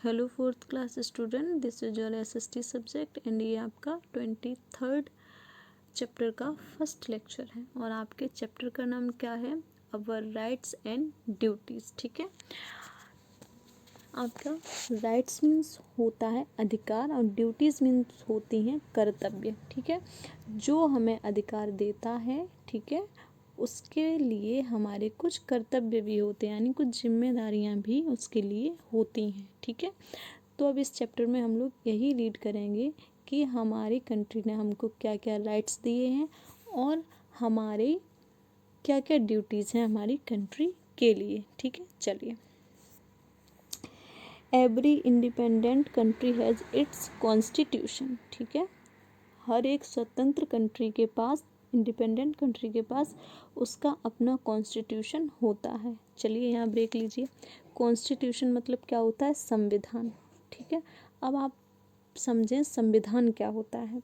Hello fourth class student, this is your SST subject and ये आपका 23rd chapter का first lecture है और आपके चैप्टर का नाम क्या है? अवर राइट्स एंड ड्यूटीज़। ठीक है, आपका राइट्स मीन्स होता है अधिकार और ड्यूटीज़ मीन्स होती हैं कर्तव्य। ठीक है, जो हमें अधिकार देता है, ठीक है, उसके लिए हमारे कुछ कर्तव्य भी होते हैं, यानी कुछ जिम्मेदारियां भी उसके लिए होती हैं। ठीक है, तो अब इस चैप्टर में हम लोग यही रीड करेंगे कि हमारी कंट्री ने हमको क्या क्या राइट्स दिए हैं और हमारे क्या क्या ड्यूटीज़ हैं हमारी कंट्री के लिए। ठीक है, चलिए। Every independent country has its constitution. ठीक है, हर एक स्वतंत्र कंट्री के पास, इंडिपेंडेंट कंट्री के पास उसका अपना कॉन्स्टिट्यूशन होता है। चलिए यहाँ ब्रेक लीजिए। कॉन्स्टिट्यूशन मतलब क्या होता है? संविधान। ठीक है, अब आप समझें संविधान क्या होता है।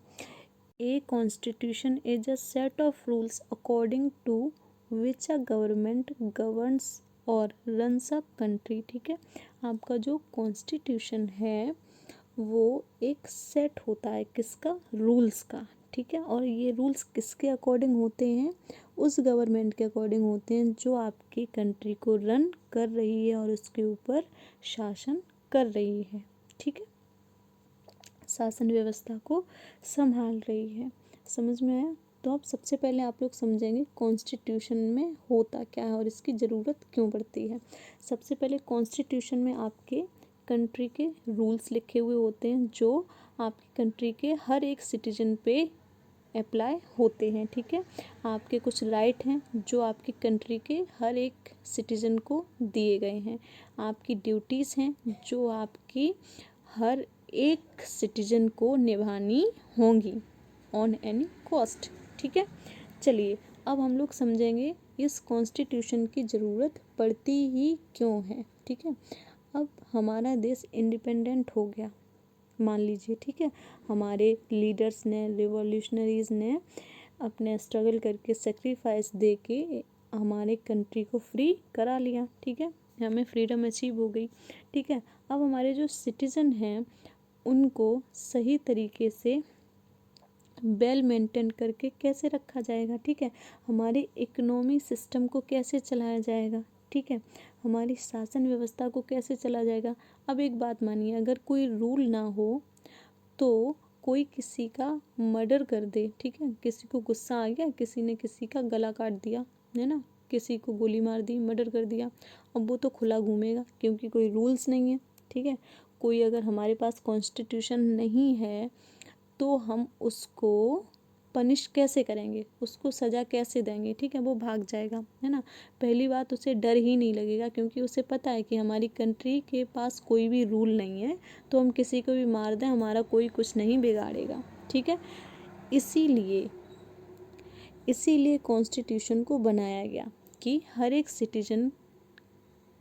A constitution is a set of rules according to which a government governs और रन्स अ कंट्री। ठीक है, आपका जो कॉन्स्टिट्यूशन है वो एक सेट होता है किसका? रूल्स का। ठीक है, और ये रूल्स किसके अकॉर्डिंग होते हैं? उस गवर्नमेंट के अकॉर्डिंग होते हैं जो आपकी कंट्री को रन कर रही है और उसके ऊपर शासन कर रही है। ठीक है, शासन व्यवस्था को संभाल रही है। समझ में आया? तो अब सबसे पहले आप लोग समझेंगे कॉन्स्टिट्यूशन में होता क्या है और इसकी ज़रूरत क्यों पड़ती है। सबसे पहले कॉन्स्टिट्यूशन में आपके कंट्री के रूल्स लिखे हुए होते हैं जो आपकी कंट्री के हर एक सिटीजन पे अप्लाई होते हैं। ठीक है, आपके कुछ राइट हैं जो आपकी कंट्री के हर एक सिटीजन को दिए गए हैं। आपकी ड्यूटीज़ हैं जो आपकी हर एक सिटीजन को निभानी होंगी ऑन एनी कॉस्ट। ठीक है, चलिए अब हम लोग समझेंगे इस कॉन्स्टिट्यूशन की ज़रूरत पड़ती ही क्यों है। ठीक है, अब हमारा देश इंडिपेंडेंट हो गया मान लीजिए। ठीक है, हमारे लीडर्स ने, रिवॉल्यूशनरीज ने अपने स्ट्रगल करके, सेक्रीफाइस दे के हमारे कंट्री को फ्री करा लिया। ठीक है, हमें फ्रीडम अचीव हो गई। ठीक है, अब हमारे जो सिटीज़न हैं उनको सही तरीके से वेल मेंटेन करके कैसे रखा जाएगा। ठीक है, हमारे इकोनॉमी सिस्टम को कैसे चलाया जाएगा। ठीक है, हमारी शासन व्यवस्था को कैसे चला जाएगा। अब एक बात मानिए, अगर कोई रूल ना हो तो कोई किसी का मर्डर कर दे, ठीक है, किसी को गुस्सा आ गया, किसी ने किसी का गला काट दिया, है ना, किसी को गोली मार दी, मर्डर कर दिया, अब वो तो खुला घूमेगा क्योंकि कोई रूल्स नहीं है। ठीक है, कोई अगर हमारे पास कॉन्स्टिट्यूशन नहीं है तो हम उसको पनिश कैसे करेंगे, उसको सज़ा कैसे देंगे। ठीक है, वो भाग जाएगा, है ना। पहली बात, उसे डर ही नहीं लगेगा क्योंकि उसे पता है कि हमारी कंट्री के पास कोई भी रूल नहीं है, तो हम किसी को भी मार दें हमारा कोई कुछ नहीं बिगाड़ेगा। ठीक है, इसीलिए कॉन्स्टिट्यूशन को बनाया गया कि हर एक सिटीजन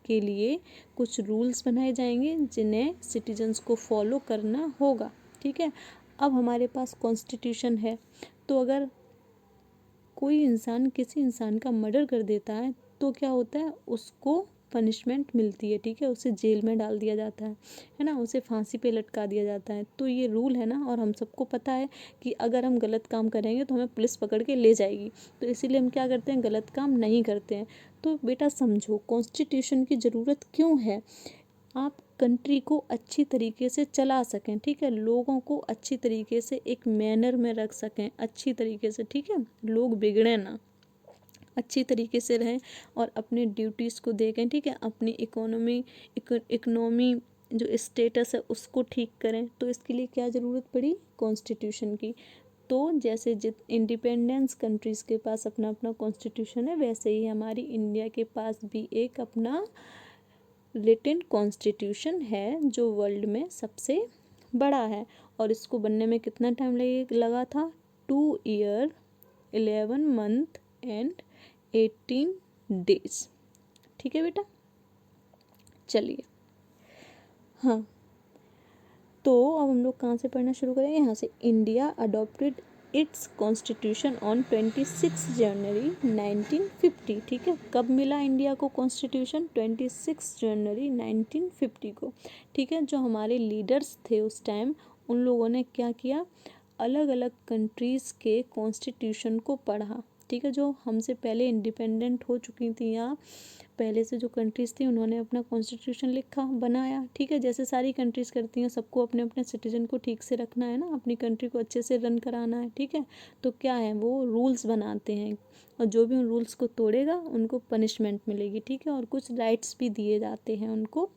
के लिए कुछ रूल्स बनाए जाएंगे जिन्हें सिटीजन्स को फॉलो करना होगा। ठीक है, अब हमारे पास कॉन्स्टिट्यूशन है तो अगर कोई इंसान किसी इंसान का मर्डर कर देता है तो क्या होता है? उसको पनिशमेंट मिलती है। ठीक है, उसे जेल में डाल दिया जाता है ना, उसे फांसी पे लटका दिया जाता है। तो ये रूल है ना, और हम सबको पता है कि अगर हम गलत काम करेंगे तो हमें पुलिस पकड़ के ले जाएगी, तो इसीलिए हम क्या करते हैं? गलत काम नहीं करते हैं। तो बेटा समझो कॉन्स्टिट्यूशन की ज़रूरत क्यों है। आप कंट्री को अच्छी तरीके से चला सकें, ठीक है, लोगों को अच्छी तरीके से एक मैनर में रख सकें, अच्छी तरीके से। ठीक है, लोग बिगड़े ना, अच्छी तरीके से रहें और अपने ड्यूटीज़ को देखें। ठीक है, अपनी इकोनॉमी जो स्टेटस है उसको ठीक करें। तो इसके लिए क्या ज़रूरत पड़ी? कॉन्स्टिट्यूशन की। तो जैसे जित इंडिपेंडेंस कंट्रीज़ के पास अपना अपना कॉन्स्टिट्यूशन है, वैसे ही हमारी इंडिया के पास भी एक अपना रिटन कॉन्स्टिट्यूशन है जो वर्ल्ड में सबसे बड़ा है। और इसको बनने में कितना टाइम लगा था? 2 ईयर 11 मंथ एंड 18 डेज। ठीक है बेटा, चलिए। हाँ, तो अब हम लोग कहाँ से पढ़ना शुरू करेंगे? यहाँ से। India adopted it's constitution on 26 जनवरी 1950। ठीक है, कब मिला इंडिया को कॉन्स्टिट्यूशन? 26 जनवरी 1950 को। ठीक है, जो हमारे लीडर्स थे उस टाइम, उन लोगों ने क्या किया, अलग अलग कंट्रीज़ के कॉन्स्टिट्यूशन को पढ़ा। ठीक है, जो हमसे पहले इंडिपेंडेंट हो चुकी थी या पहले से जो कंट्रीज़ थी, उन्होंने अपना कॉन्स्टिट्यूशन लिखा, बनाया। ठीक है, जैसे सारी कंट्रीज़ करती हैं, सबको अपने अपने सिटीजन को ठीक से रखना है ना, अपनी कंट्री को अच्छे से रन कराना है। ठीक है, तो क्या है, वो रूल्स बनाते हैं और जो भी उन रूल्स को तोड़ेगा उनको पनिशमेंट मिलेगी। ठीक है, और कुछ राइट्स भी दिए जाते हैं उनको।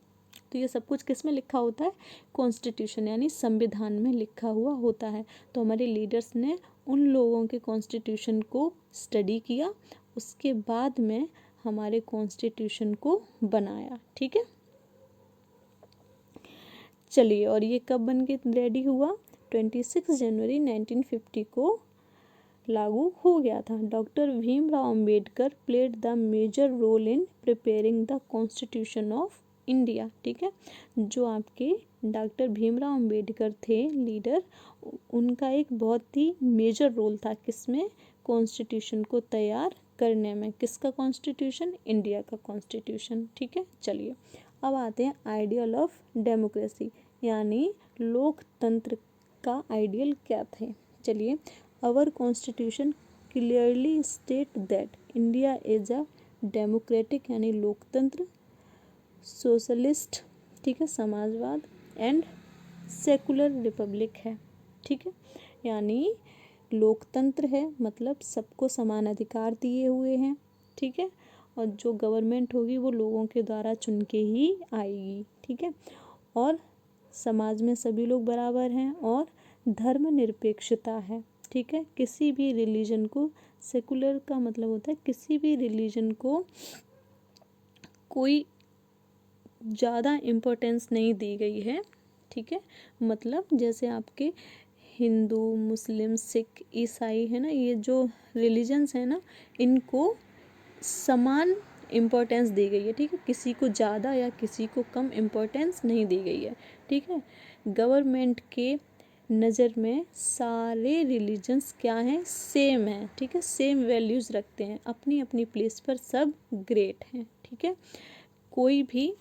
तो ये सब कुछ किस में लिखा होता है? कॉन्स्टिट्यूशन यानी संविधान में लिखा हुआ होता है। तो हमारे लीडर्स ने उन लोगों के कॉन्स्टिट्यूशन को स्टडी किया, उसके बाद में हमारे कॉन्स्टिट्यूशन को बनाया। ठीक है, चलिए, और ये कब बन के रेडी हुआ? 26 जनवरी 1950 को लागू हो गया था। Doctor Bhimrao Ambedkar played the major role in preparing the constitution of India. ठीक है, जो आपके डॉक्टर भीमराव अंबेडकर थे लीडर, उनका एक बहुत ही मेजर रोल था किसमें? कॉन्स्टिट्यूशन को तैयार करने में। किसका कॉन्स्टिट्यूशन? इंडिया का कॉन्स्टिट्यूशन। ठीक है, चलिए अब आते हैं आइडियल ऑफ डेमोक्रेसी, यानी लोकतंत्र का आइडियल क्या थे। चलिए, our constitution clearly state that India is a democratic यानी लोकतंत्र, सोशलिस्ट, ठीक है, समाजवाद, एंड सेकुलर रिपब्लिक है। ठीक है, यानी लोकतंत्र है मतलब सबको समान अधिकार दिए हुए हैं। ठीक है, और जो गवर्नमेंट होगी वो लोगों के द्वारा चुन के ही आएगी। ठीक है, और समाज में सभी लोग बराबर हैं और धर्मनिरपेक्षता है। ठीक है, किसी भी रिलीजन को, सेकुलर का मतलब होता है किसी भी रिलीजन को कोई ज़्यादा इम्पोर्टेंस नहीं दी गई है। ठीक है, मतलब जैसे आपके हिंदू, मुस्लिम, सिख, ईसाई है ना, ये जो रिलीजन्स हैं ना, इनको समान इम्पोर्टेंस दी गई है। ठीक है, किसी को ज़्यादा या किसी को कम इम्पोर्टेंस नहीं दी गई है। ठीक है, गवर्नमेंट के नज़र में सारे रिलीजन्स क्या हैं? सेम हैं। ठीक है, सेम वैल्यूज़ रखते हैं, अपनी अपनी प्लेस पर सब ग्रेट हैं। ठीक है, कोई भी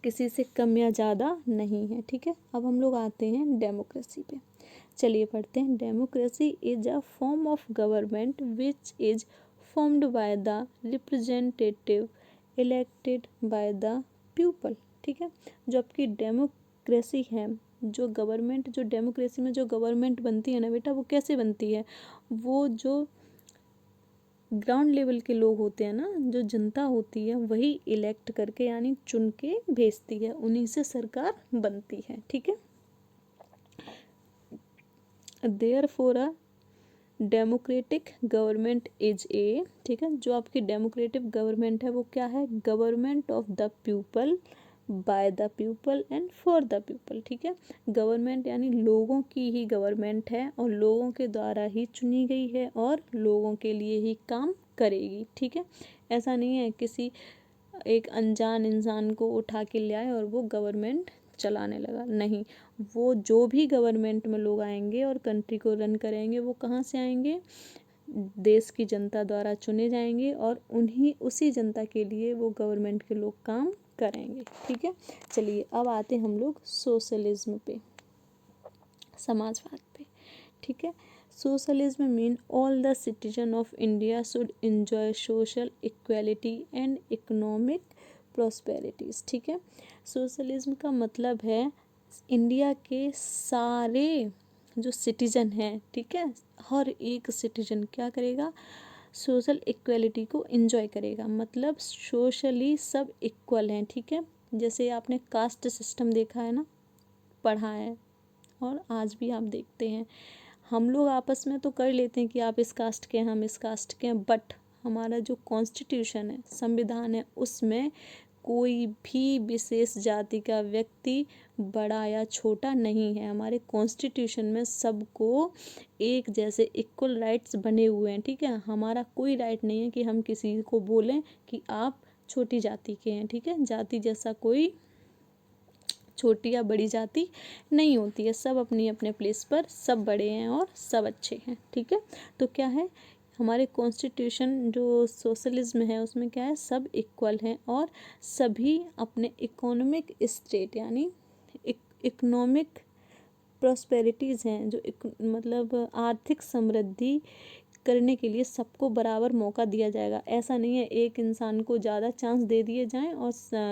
किसी से कम या ज़्यादा नहीं है। ठीक है, अब हम लोग आते हैं डेमोक्रेसी पे। चलिए पढ़ते हैं। Democracy is a form of government which is formed by the representative elected by the people. ठीक है, जो आपकी डेमोक्रेसी है, जो गवर्नमेंट, जो डेमोक्रेसी में जो गवर्नमेंट बनती है ना बेटा, वो कैसे बनती है? वो जो ग्राउंड लेवल के लोग होते हैं ना, जो जनता होती है, वही इलेक्ट करके यानी चुन के भेजती है, उन्हीं से सरकार बनती है। ठीक है, therefore a democratic government is a, ठीक है, जो आपकी डेमोक्रेटिक गवर्नमेंट है वो क्या है? Government of the people, by the people and for the people. ठीक है, गवर्नमेंट यानी लोगों की ही गवर्नमेंट है और लोगों के द्वारा ही चुनी गई है और लोगों के लिए ही काम करेगी। ठीक है, ऐसा नहीं है किसी एक अनजान इंसान को उठा के ले आए और वो गवर्नमेंट चलाने लगा, नहीं। वो जो भी गवर्नमेंट में लोग आएंगे और कंट्री को रन करेंगे, वो कहाँ से आएंगे? देश की जनता द्वारा चुने जाएंगे और उन्हीं उसी जनता के लिए वो गवर्नमेंट के लोग काम करेंगे। ठीक है, चलिए अब आते हैं हम लोग सोशलिज्म पे, समाजवाद पे। ठीक है, socialism mean all the citizen of India should enjoy social equality and economic prosperities. ठीक है, सोशलिज्म का मतलब है इंडिया के सारे जो सिटीजन हैं, ठीक है, हर एक सिटीजन क्या करेगा? सोशल इक्वालिटी को एंजॉय करेगा, मतलब सोशली सब इक्वल हैं। ठीक है, जैसे आपने कास्ट सिस्टम देखा है ना, पढ़ा है, और आज भी आप देखते हैं, हम लोग आपस में तो कर लेते हैं कि आप इस कास्ट के हैं, हम इस कास्ट के हैं, बट हमारा जो कॉन्स्टिट्यूशन है, संविधान है, उसमें कोई भी विशेष जाति का व्यक्ति बड़ा या छोटा नहीं है। हमारे कॉन्स्टिट्यूशन में सबको एक जैसे इक्वल राइट्स बने हुए हैं। ठीक है, हमारा कोई राइट नहीं है कि हम किसी को बोलें कि आप छोटी जाति के हैं। ठीक है, जाति जैसा कोई छोटी या बड़ी जाति नहीं होती है, सब अपनी अपने प्लेस पर सब बड़े हैं और सब अच्छे हैं, ठीक है। तो क्या है हमारे कॉन्स्टिट्यूशन जो सोशलिज्म है उसमें क्या है, सब इक्वल हैं और सभी अपने इकोनॉमिक स्टेट यानी इकोनॉमिक प्रॉस्पेरिटीज़ हैं जो मतलब आर्थिक समृद्धि करने के लिए सबको बराबर मौका दिया जाएगा। ऐसा नहीं है एक इंसान को ज़्यादा चांस दे दिए जाएं और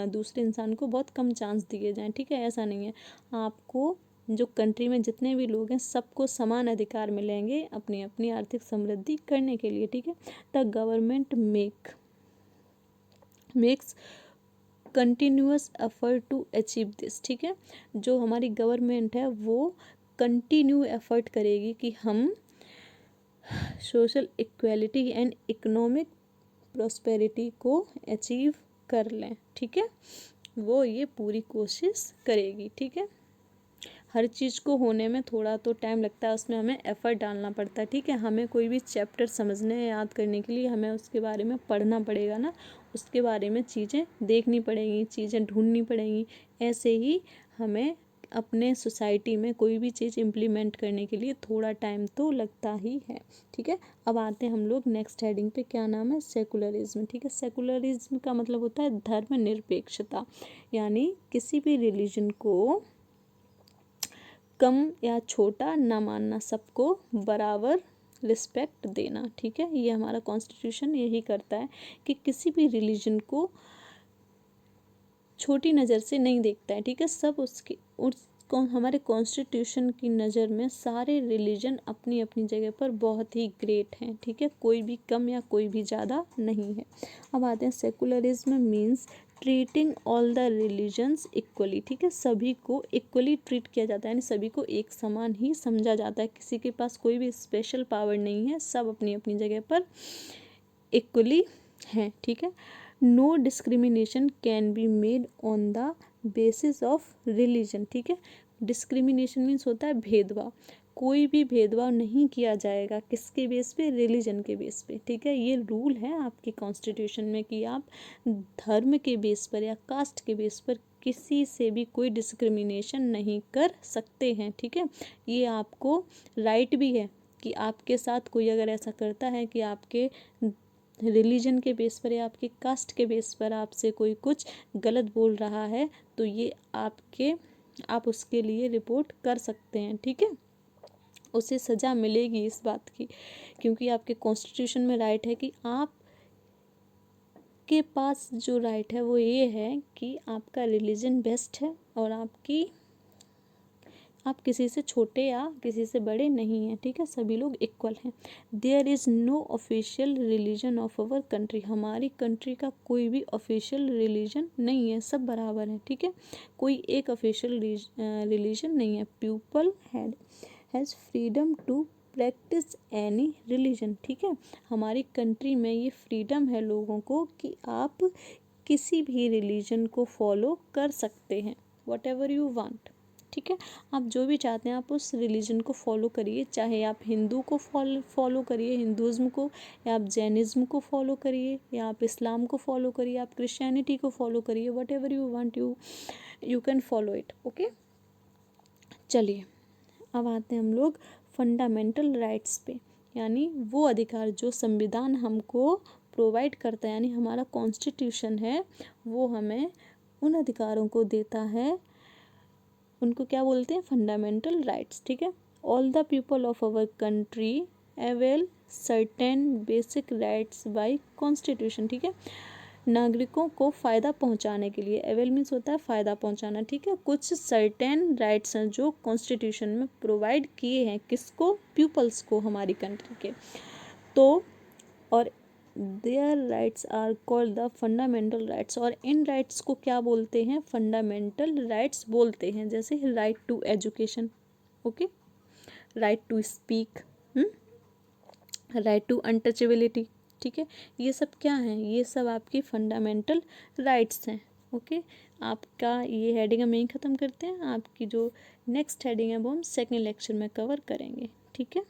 दूसरे इंसान को बहुत कम चांस दिए जाएं, ठीक है, ऐसा नहीं है। आपको जो कंट्री में जितने भी लोग हैं सबको समान अधिकार मिलेंगे अपनी अपनी आर्थिक समृद्धि करने के लिए, ठीक है। The government makes continuous effort to achieve this, ठीक है। जो हमारी गवर्नमेंट है वो कंटिन्यू एफर्ट करेगी कि हम social equality and economic prosperity को अचीव कर लें, ठीक है। वो ये पूरी कोशिश करेगी, ठीक है। हर चीज़ को होने में थोड़ा तो टाइम लगता है, उसमें हमें एफ़र्ट डालना पड़ता है, ठीक है। हमें कोई भी चैप्टर समझने याद करने के लिए हमें उसके बारे में पढ़ना पड़ेगा ना, उसके बारे में चीज़ें देखनी पड़ेंगी, चीज़ें ढूंढनी पड़ेंगी। ऐसे ही हमें अपने सोसाइटी में कोई भी चीज़ इम्प्लीमेंट करने के लिए थोड़ा टाइम तो लगता ही है, ठीक है। अब आते हैं हम लोग नेक्स्ट हेडिंग पे, क्या नाम है, सेकुलरिज्म, ठीक है। सेकुलरिज्म का मतलब होता है धर्मनिरपेक्षता, यानी किसी भी रिलीजन को कम या छोटा ना मानना, सबको बराबर रिस्पेक्ट देना, ठीक है। ये हमारा कॉन्स्टिट्यूशन यही करता है कि किसी भी रिलीजन को छोटी नज़र से नहीं देखता है, ठीक है। सब हमारे कॉन्स्टिट्यूशन की नज़र में सारे रिलीजन अपनी अपनी जगह पर बहुत ही ग्रेट हैं, ठीक है। कोई भी कम या कोई भी ज़्यादा नहीं है। अब आते हैं secularism means treating all the religions equally, ठीक है। सभी को इक्वली ट्रीट किया जाता है, यानी सभी को एक समान ही समझा जाता है। किसी के पास कोई भी स्पेशल पावर नहीं है, सब अपनी अपनी जगह पर इक्वली हैं, ठीक है। No discrimination can be made on the basis of religion, ठीक है। डिस्क्रिमिनेशन मीन्स होता है भेदभाव, कोई भी भेदभाव नहीं किया जाएगा, किसके बेस पे, रिलीजन के बेस पे, ठीक है। ये रूल है आपके कॉन्स्टिट्यूशन में कि आप धर्म के बेस पर या कास्ट के बेस पर किसी से भी कोई डिस्क्रिमिनेशन नहीं कर सकते हैं, ठीक है। ये आपको राइट भी है कि आपके साथ कोई अगर ऐसा करता है कि आपके रिलीजन के बेस पर या आपकी कास्ट के बेस पर आपसे कोई कुछ गलत बोल रहा है तो ये आप उसके लिए रिपोर्ट कर सकते हैं, ठीक है। उसे सज़ा मिलेगी इस बात की, क्योंकि आपके कॉन्स्टिट्यूशन में राइट है कि आप के पास जो राइट है वो ये है कि आपका रिलीजन बेस्ट है और आप किसी से छोटे या किसी से बड़े नहीं हैं, ठीक है। सभी लोग इक्वल हैं। There is no official religion of our country, हमारी कंट्री का कोई भी ऑफिशियल रिलीजन नहीं है, सब बराबर हैं, ठीक है। कोई एक ऑफिशियल रिलीजन नहीं है। People has freedom to practise any religion, ठीक है। हमारी कंट्री में ये फ्रीडम है लोगों को कि आप किसी भी रिलीजन को फॉलो कर सकते हैं, वट एवर यू वांट, ठीक है। आप जो भी चाहते हैं आप उस रिलीजन को फॉलो करिए, चाहे आप हिंदू को फॉलो करिए, हिंदुज़्म को, या आप जैनिज़्म को फॉलो करिए, या आप इस्लाम को फॉलो करिए, आप क्रिश्चियनिटी को फॉलो करिए, what ever you want you can follow it, okay. चलिए अब आते हैं हम लोग फंडामेंटल राइट्स पे, यानी वो अधिकार जो संविधान हमको प्रोवाइड करता है, यानी हमारा कॉन्स्टिट्यूशन है वो हमें उन अधिकारों को देता है, उनको क्या बोलते हैं, फंडामेंटल राइट्स, ठीक है। All the people of our country avail certain basic rights bye constitution, ठीक है। नागरिकों को फ़ायदा पहुंचाने के लिए, अवेल मीन्स होता है फ़ायदा पहुंचाना, ठीक है। कुछ सर्टेन राइट्स हैं जो कॉन्स्टिट्यूशन में प्रोवाइड किए हैं, किसको, पीपल्स को, हमारी कंट्री के। तो और their rights are called the fundamental rights, और इन राइट्स को क्या बोलते हैं, फंडामेंटल राइट्स बोलते हैं। जैसे right to education, okay, right to speak, right to untouchability, ठीक है। ये सब क्या हैं, ये सब आपकी फंडामेंटल राइट्स हैं, ओके। आपका ये हेडिंग हम यहीं ख़त्म करते हैं, आपकी जो नेक्स्ट हेडिंग है वो हम सेकेंड लेक्चर में कवर करेंगे, ठीक है।